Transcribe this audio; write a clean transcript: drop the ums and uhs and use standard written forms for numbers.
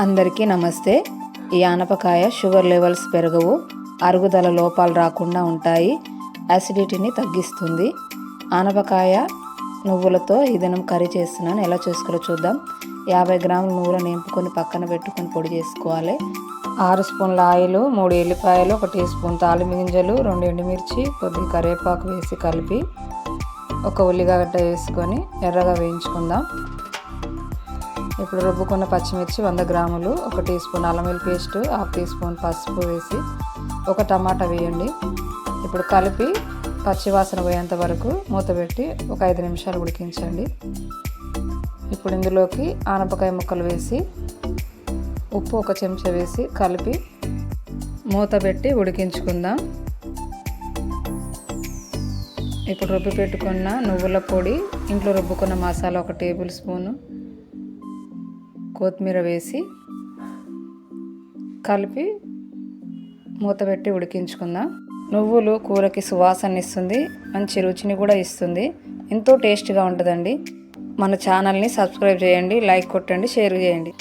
అందరికీ నమస్తే. ఈ ఆనపకాయ షుగర్ లెవెల్స్ పెరగవు, అరుగుదల లోపాలు రాకుండా ఉంటాయి, యాసిడిటీని తగ్గిస్తుంది. ఆనపకాయ నువ్వులతో ఈ దినం కర్రీ చేస్తున్నాను. ఎలా చేసుకోవాలో చూద్దాం. 50 గ్రాముల నువ్వులను నింపుకొని పక్కన పెట్టుకొని పొడి చేసుకోవాలి. 6 స్పూన్ల ఆయిల్, 3 ఎల్లిపాయలు, 1 టీ స్పూన్ తాలింపు గింజలు, 2 ఎండుమిర్చి, కొద్దిగా కరివేపాకు వేసి కలిపి ఒక ఉల్లిగడ్డ వేసుకొని ఎర్రగా వేయించుకుందాం. ఇప్పుడు రుబ్బుకున్న పచ్చిమిర్చి 100 గ్రాములు, 1 టీ స్పూన్ అల్లం వెల్లుల్లి పేస్ట్, 1/2 టీ స్పూన్ పసుపు వేసి ఒక టమాటా వేయండి. ఇప్పుడు కలిపి పచ్చివాసన పోయేంత వరకు మూత పెట్టి ఒక 5 నిమిషాలు ఉడికించండి. ఇప్పుడు ఇందులోకి ఆనపకాయ ముక్కలు వేసి ఉప్పు 1 చెంచా వేసి కలిపి మూత పెట్టి ఉడికించుకుందాం. ఇప్పుడు రుబ్బి పెట్టుకున్న నువ్వుల పొడి, ఇంట్లో రుబ్బుకున్న మసాలా 1 టేబుల్ స్పూను, కొత్తిమీర వేసి కలిపి మూత పెట్టి ఉడికించుకుందాం. నువ్వులు కూరకి సువాసన ఇస్తుంది, మంచి రుచిని కూడా ఇస్తుంది, ఎంతో టేస్ట్గా ఉంటుందండి. మన ఛానల్ని సబ్స్క్రైబ్ చేయండి, లైక్ కొట్టండి, షేర్ చేయండి.